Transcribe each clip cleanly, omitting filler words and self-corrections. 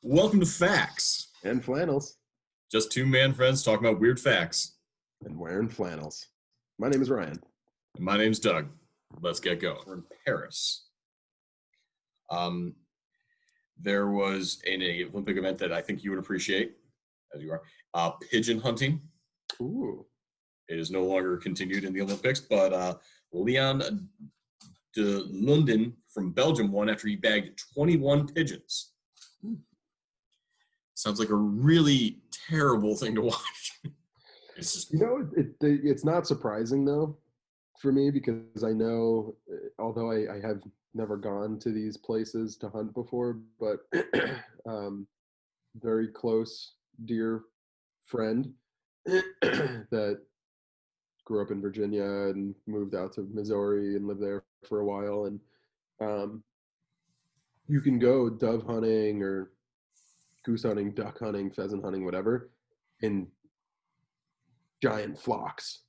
Welcome to Facts. And flannels. Just two man friends talking about weird facts. And wearing flannels. My name is Ryan. And my name's Doug. Let's get going. We're in Paris. There was an Olympic event that I think you would appreciate, as you are, pigeon hunting. Ooh. It is no longer continued in the Olympics, but Leon de Lunden from Belgium won after he bagged 21 pigeons. Sounds like a really terrible thing to watch. It's just, it's not surprising though for me, because I know, although I have never gone to these places to hunt before, but very close, dear friend that grew up in Virginia and moved out to Missouri and lived there for a while. And you can go dove hunting or goose hunting, duck hunting, pheasant hunting, whatever, in giant flocks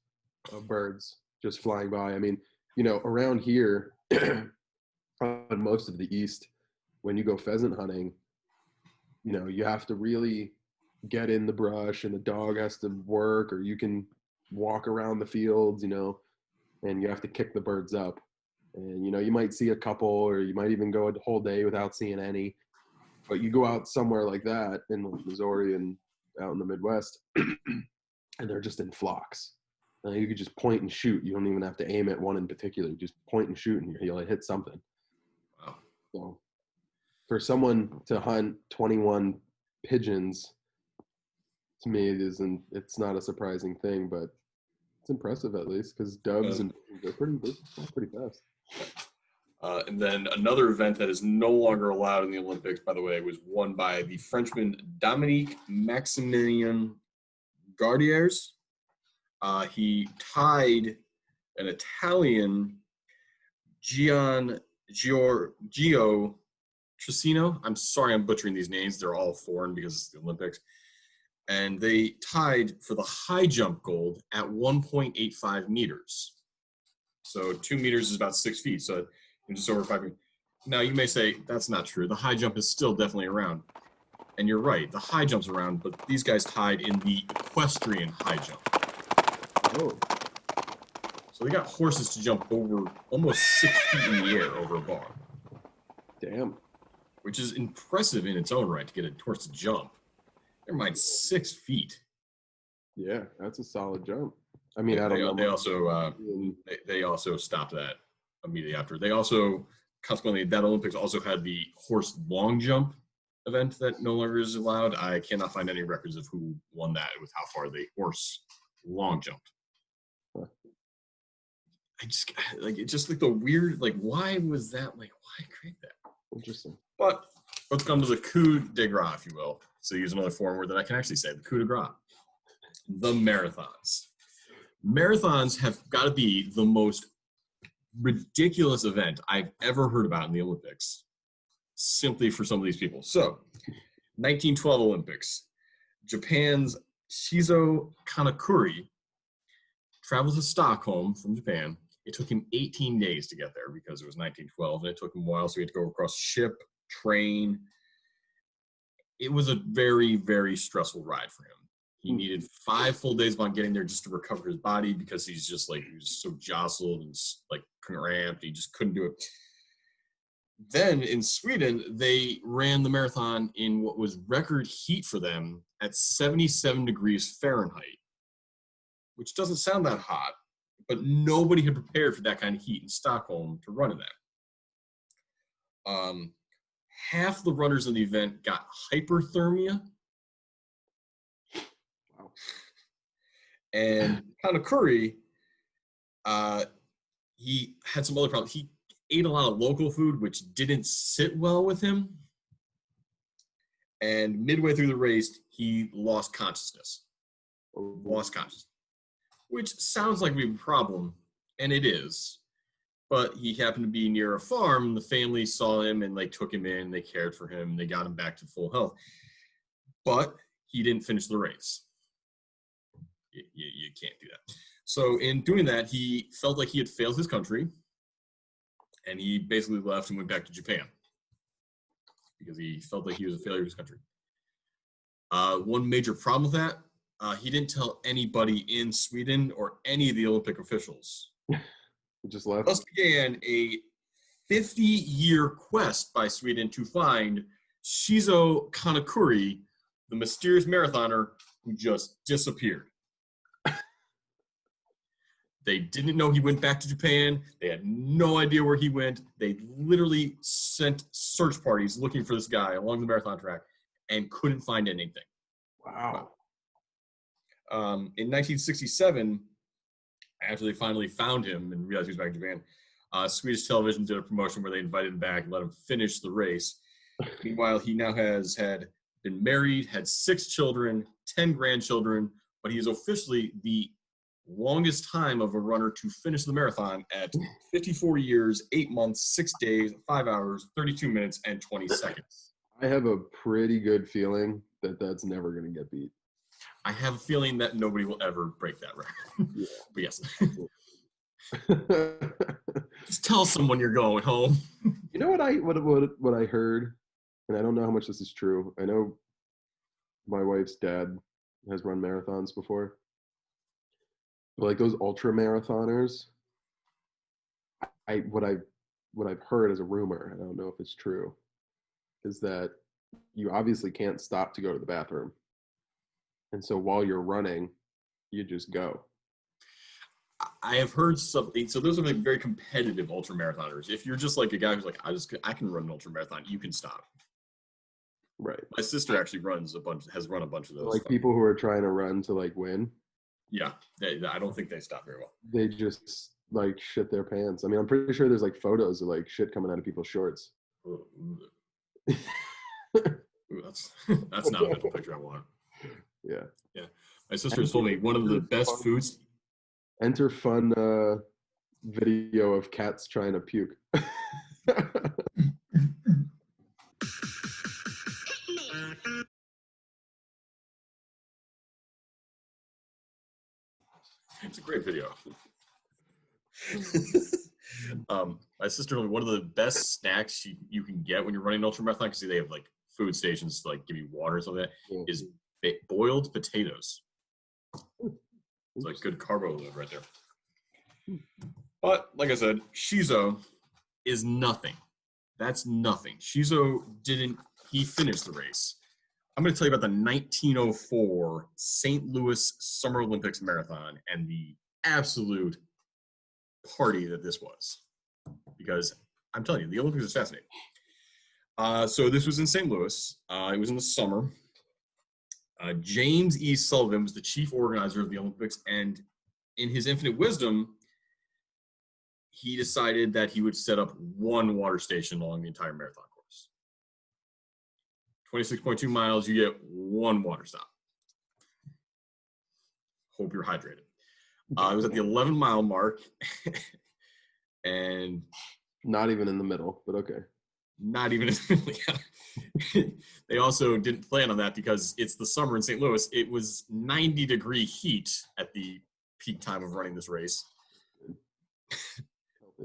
of birds just flying by. I mean, around here on most of the East, when you go pheasant hunting, you have to really get in the brush and the dog has to work, or you can walk around the fields, and you have to kick the birds up. And, you might see a couple, or you might even go a whole day without seeing any. But you go out somewhere like that in Missouri and out in the Midwest, and they're just in flocks. You could just point and shoot. You don't even have to aim at one in particular. You just point and shoot, and you'll hit something. wow. So for someone to hunt 21 pigeons, to me, it's not a surprising thing, but it's impressive at least, because doves and they're pretty fast. And then another event that is no longer allowed in the Olympics, by the way, was won by the Frenchman Dominique Maximilien Gardiers. He tied an Italian Giorgio Trissino. I'm sorry I'm butchering these names. They're all foreign because it's the Olympics. And they tied for the high jump gold at 1.85 meters. So 2 meters is about 6 feet. So just over 5 feet. Now you may say that's not true. The high jump is still definitely around. And you're right. The high jump's around, but these guys tied in the equestrian high jump. Oh. So they got horses to jump over almost 6 feet in the air over a bar. Damn. Which is impressive in its own right to get a horse to jump. Never mind 6 feet. Yeah, that's a solid jump. I mean, I don't know. They also stopped that immediately after. They also, consequently, that Olympics also had the horse long jump event that no longer is allowed. I cannot find any records of who won that with how far the horse long jumped. Huh. It's just like the weird, why was that, why create that? Interesting. But let's come to the coup de grace, if you will. So use another foreign word that I can actually say, the coup de grace. The marathons. Marathons have got to be the most ridiculous event I've ever heard about in the Olympics, simply for some of these people. So, 1912 Olympics, Japan's Shizo Kanekuri traveled to Stockholm from Japan. It took him 18 days to get there because it was 1912, and it took him a while, so he had to go across ship, train. It was a very, very stressful ride for him. He needed 5 full days about getting there just to recover his body, because he was so jostled and cramped. He just couldn't do it. Then in Sweden, they ran the marathon in what was record heat for them at 77 degrees Fahrenheit, which doesn't sound that hot, but nobody had prepared for that kind of heat in Stockholm to run in that. Half the runners in the event got hyperthermia. Wow. And Kanekuri, he had some other problems. He ate a lot of local food, which didn't sit well with him. And midway through the race, he lost consciousness. Which sounds like a problem, and it is. But he happened to be near a farm. The family saw him, and they took him in. They cared for him. They got him back to full health. But he didn't finish the race. You can't do that. So in doing that, he felt like he had failed his country, and he basically left and went back to Japan. because he felt like he was a failure to his country. One major problem with that, he didn't tell anybody in Sweden or any of the Olympic officials. He just left. Thus began a 50-year quest by Sweden to find Shizo Kanekuri, the mysterious marathoner who just disappeared. They didn't know he went back to Japan. They had no idea where he went. They literally sent search parties looking for this guy along the marathon track and couldn't find anything. Wow. In 1967, after they finally found him and realized he was back in Japan, Swedish television did a promotion where they invited him back and let him finish the race. Meanwhile, he now had been married, had 6 children, 10 grandchildren, but he is officially the longest time of a runner to finish the marathon at 54 years, 8 months, 6 days, 5 hours, 32 minutes, and 20 seconds. I have a pretty good feeling that that's never going to get beat. I have a feeling that nobody will ever break that record. Yeah. But yes. Just tell someone you're going home. You know what I heard, and I don't know how much this is true. I know my wife's dad has run marathons before. But like those ultra marathoners, what I've heard as a rumor, I don't know if it's true, is that you obviously can't stop to go to the bathroom. And so while you're running, you just go. I have heard something. So those are like very competitive ultra marathoners. If you're just like a guy who's like, I can run an ultra marathon, you can stop. Right. My sister actually has run a bunch of those. Like people who are trying to run to like win. Yeah, I don't think they stop very well. They just like shit their pants. I mean, I'm pretty sure there's like photos of like shit coming out of people's shorts. Ooh, that's not a mental picture I want. Yeah. Yeah. My sister told me one of the best foods. Enter fun video of cats trying to puke. It's a great video. My sister told me one of the best snacks you can get when you're running an ultramarathon, because they have like food stations to like give you water and stuff like that, is boiled potatoes. It's like good carbo load right there. But like I said, Shizo is nothing. That's nothing. Shizo he finished the race. I'm going to tell you about the 1904 St. Louis Summer Olympics Marathon and the absolute party that this was. Because I'm telling you, the Olympics is fascinating. So this was in St. Louis. It was in the summer. James E. Sullivan was the chief organizer of the Olympics, and in his infinite wisdom, he decided that he would set up one water station along the entire marathon course. 26.2 miles, you get one water stop. Hope you're hydrated. It was at the 11-mile mark, and not even in the middle, but okay. Not even in the middle. They also didn't plan on that because it's the summer in St. Louis. It was 90-degree heat at the peak time of running this race.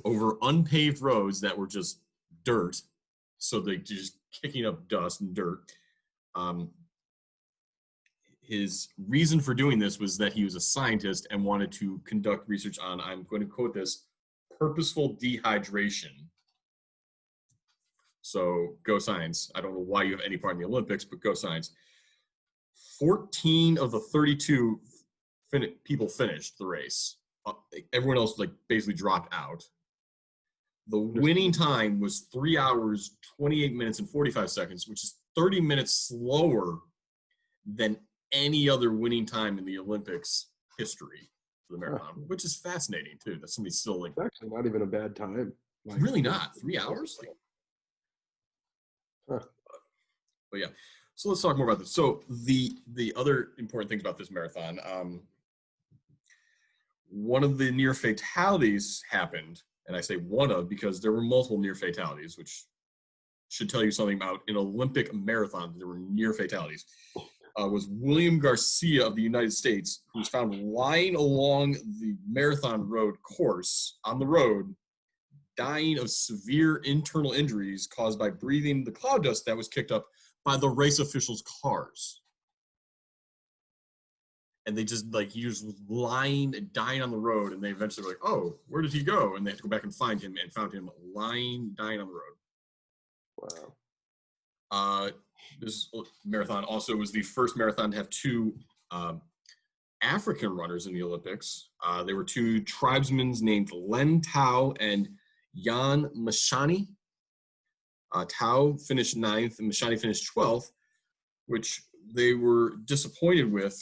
Over unpaved roads that were just dirt, so they just kicking up dust and dirt. His reason for doing this was that he was a scientist and wanted to conduct research on, I'm going to quote this, purposeful dehydration. So go science. I don't know why you have any part in the Olympics, but go science. 14 of the 32 people finished the race. Everyone else like basically dropped out. The winning time was 3 hours, 28 minutes, and 45 seconds, which is 30 minutes slower than any other winning time in the Olympics history for the marathon, which is fascinating too. That somebody's still like. It's actually not even a bad time. Like, really not 3 hours. Like, but yeah, so let's talk more about this. So the other important things about this marathon, one of the near fatalities happened, and I say one of because there were multiple near fatalities, which should tell you something about an Olympic marathon. There were near fatalities. Was William Garcia of the United States, who was found lying along the marathon road course on the road dying of severe internal injuries caused by breathing the cloud dust that was kicked up by the race officials' cars. And they just, like, he was lying and dying on the road, and they eventually were like, oh, where did he go? And they had to go back and find him, and found him lying, dying on the road. Wow. This marathon also was the first marathon to have two African runners in the Olympics. They were two tribesmen named Len Tao and Jan Mashani. Tao finished 9th, and Mashani finished 12th, which they were disappointed with,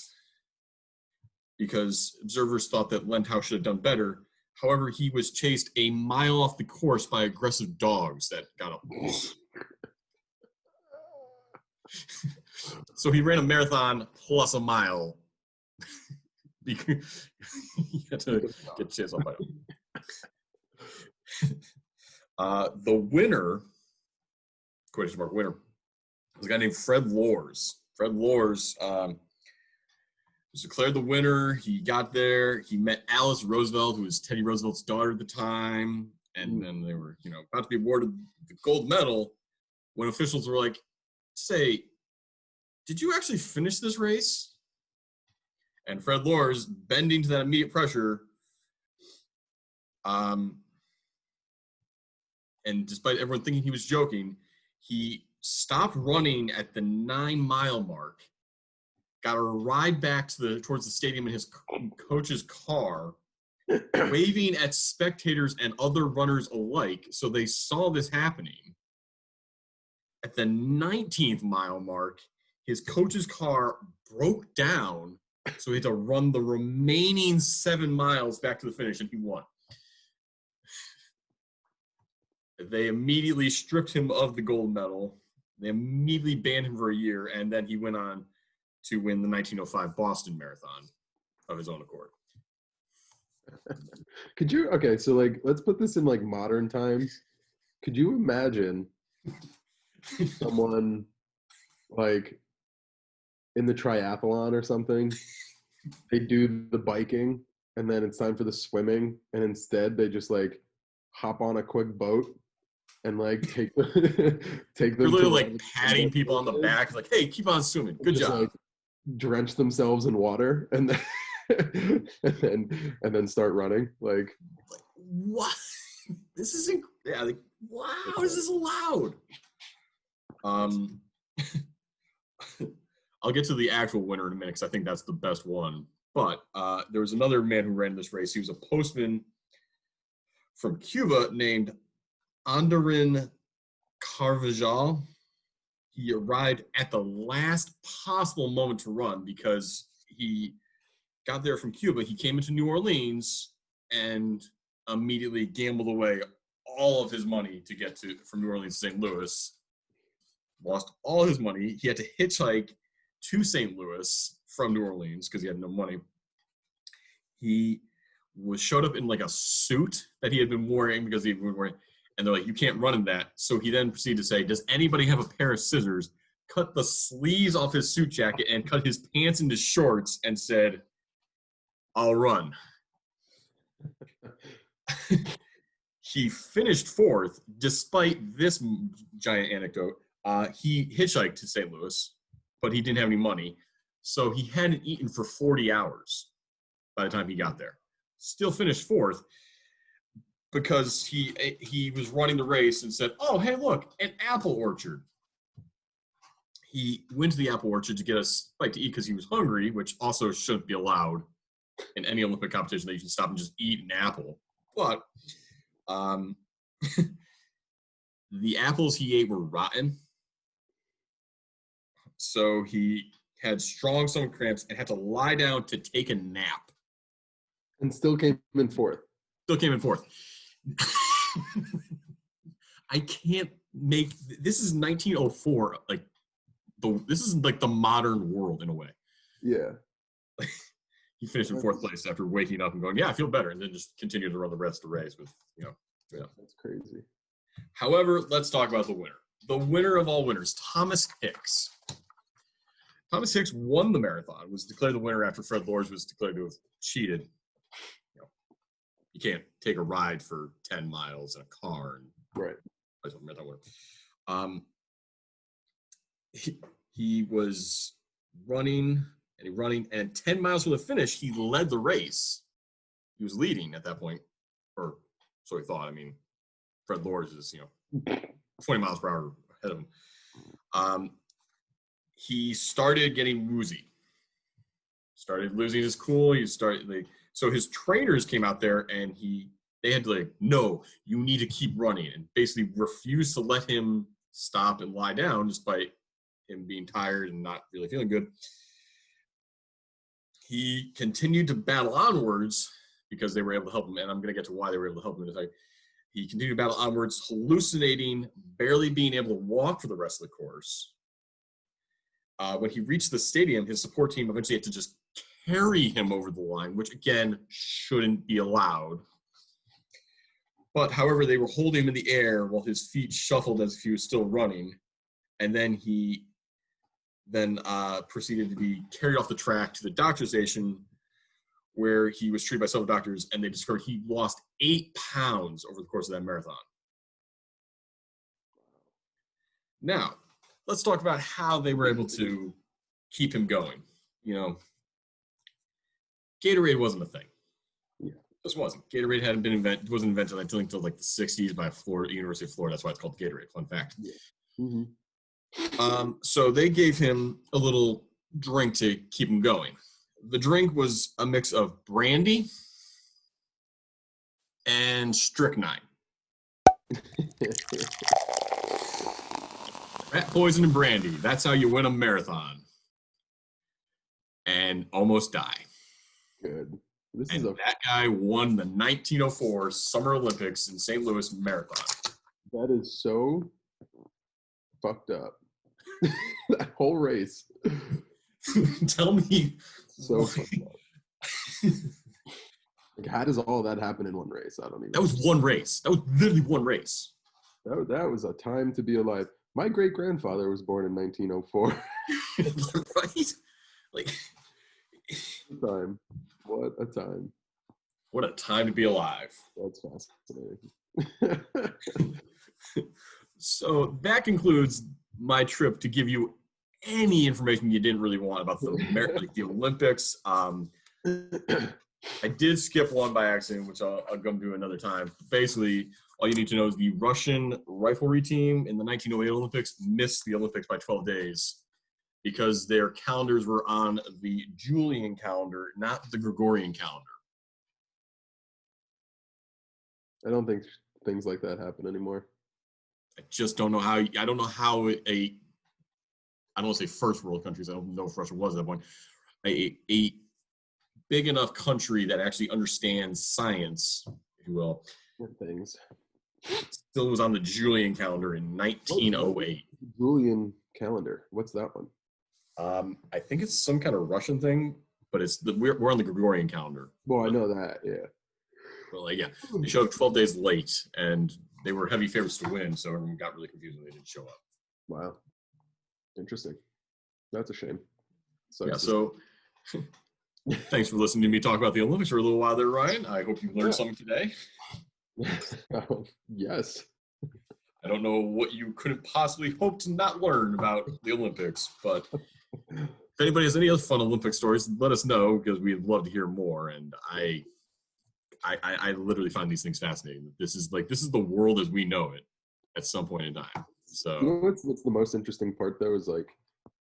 because observers thought that Len Tao should have done better. However, he was chased a mile off the course by aggressive dogs that got up. So he ran a marathon plus a mile. Because he had to get chased off by them. The winner, quotation mark winner, was a guy named Fred Lors. Fred Lors was declared the winner. He got there. He met Alice Roosevelt, who was Teddy Roosevelt's daughter at the time. And then they were, about to be awarded the gold medal when officials were like, say, did you actually finish this race? And Fred Lors, bending to that immediate pressure, and despite everyone thinking he was joking, he stopped running at the 9-mile mark, got a ride back towards the stadium in his coach's car, waving at spectators and other runners alike. So they saw this happening. At the 19th mile mark, his coach's car broke down, so he had to run the remaining 7 miles back to the finish, and he won. They immediately stripped him of the gold medal. They immediately banned him for a year, and then he went on to win the 1905 Boston Marathon of his own accord. So let's put this in like modern times. Could you imagine someone like in the triathlon or something, they do the biking and then it's time for the swimming, and instead they just like hop on a quick boat and like take them They're literally like patting people on the back, like, hey, keep on swimming, good job. Like, drench themselves in water and then and then start running. Like what? This isn't, yeah, like, wow, how is this allowed? I'll get to the actual winner in a minute because I think that's the best one. But there was another man who ran this race. He was a postman from Cuba named Andarin Carvajal. He arrived at the last possible moment to run because he got there from Cuba. He came into New Orleans and immediately gambled away all of his money to get from New Orleans to St. Louis. Lost all his money. He had to hitchhike to St. Louis from New Orleans because he had no money. He showed up in like a suit that he had been wearing because he had been wearing, and they're like, you can't run in that. So he then proceeded to say, does anybody have a pair of scissors? Cut the sleeves off his suit jacket and cut his pants into shorts and said, I'll run. He finished 4th despite this giant anecdote. He hitchhiked to St. Louis, but he didn't have any money. So he hadn't eaten for 40 hours by the time he got there. Still finished 4th because he was running the race and said, oh, hey, look, an apple orchard. He went to the apple orchard to get a bite to eat because he was hungry, which also shouldn't be allowed in any Olympic competition that you can stop and just eat an apple. But the apples he ate were rotten. So he had strong stomach cramps and had to lie down to take a nap. And still came in 4th. Still came in 4th. I can't make, this is 1904. Like, this is like the modern world in a way. Yeah. He finished in 4th place after waking up and going, yeah, I feel better. And then just continued to run the rest of the race with, yeah. That's crazy. However, let's talk about the winner. The winner of all winners, Thomas Hicks. Thomas Hicks won the marathon, was declared the winner after Fred Lors was declared to have cheated. you can't take a ride for 10 miles in a car and Right. marathon work. He was running and 10 miles from the finish, he led the race. He was leading at that point, or so he thought. I mean, Fred Lors is 20 miles per hour ahead of him. He started getting woozy, started losing his cool. So his trainers came out there and they had to no, you need to keep running, and basically refused to let him stop and lie down despite him being tired and not really feeling good. He continued to battle onwards because they were able to help him, and I'm going to get to why they were able to help him in a second. He continued to battle onwards, hallucinating, barely being able to walk for the rest of the course. When he reached the stadium, his support team eventually had to just carry him over the line, which, again, shouldn't be allowed. But, however, they were holding him in the air while his feet shuffled as if he was still running. And then he proceeded to be carried off the track to the doctor's station, where he was treated by several doctors, and they discovered he lost 8 pounds over the course of that marathon. Now, let's talk about how they were able to keep him going. Gatorade wasn't a thing. Yeah. This wasn't. Gatorade wasn't invented until the 60s by University of Florida. That's why it's called Gatorade. Fun fact. Yeah. Mm-hmm. So they gave him a little drink to keep him going. The drink was a mix of brandy and strychnine. Rat poison and brandy. That's how you win a marathon. And almost die. Good. That guy won the 1904 Summer Olympics in St. Louis Marathon. That is so fucked up. That whole race. Tell me. So fucked up. How does all that happen in one race? I don't even. That was one race. That was literally one race. That was a time to be alive. My great-grandfather was born in 1904. Right? Time. What a time. What a time to be alive. That's fascinating. So that concludes my trip to give you any information you didn't really want about the Olympics. I did skip one by accident, which I'll go do another time. Basically, all you need to know is the Russian riflery team in the 1908 Olympics missed the Olympics by 12 days because their calendars were on the Julian calendar, not the Gregorian calendar. I don't think things like that happen anymore. I just don't know how. I don't know how I don't want to say first world countries. I don't know if Russia was at that point. A big enough country that actually understands science, if you will. Things. Still was on the Julian calendar in 1908. Julian calendar. What's that one? I think it's some kind of Russian thing, but we're on the Gregorian calendar. Well, I know that, yeah. Well, they showed up 12 days late, and they were heavy favorites to win, so everyone got really confused when they didn't show up. Wow. Interesting. That's a shame. So thanks for listening to me talk about the Olympics for a little while there, Ryan. I hope you learned something today. Yes. I don't know what you couldn't possibly hope to not learn about the Olympics, but if anybody has any other fun Olympic stories, let us know, because we'd love to hear more. And I literally find these things fascinating. This is the world as we know it at some point in time. So what's the most interesting part though is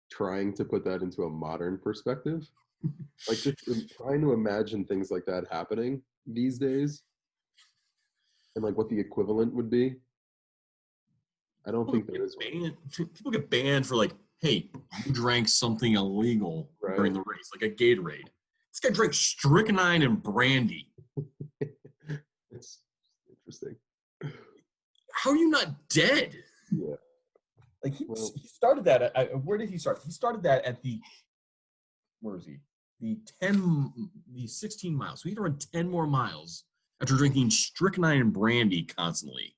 trying to put that into a modern perspective. Just trying to imagine things like that happening these days and what the equivalent would be. I don't think there is one. People get banned for hey, you drank something illegal during the race, like a Gatorade. This guy drank strychnine and brandy. It's interesting. How are you not dead? Yeah. He started that at, where did he start? He started that at where is he? The 16 miles. So he had to run 10 more miles after drinking strychnine and brandy constantly.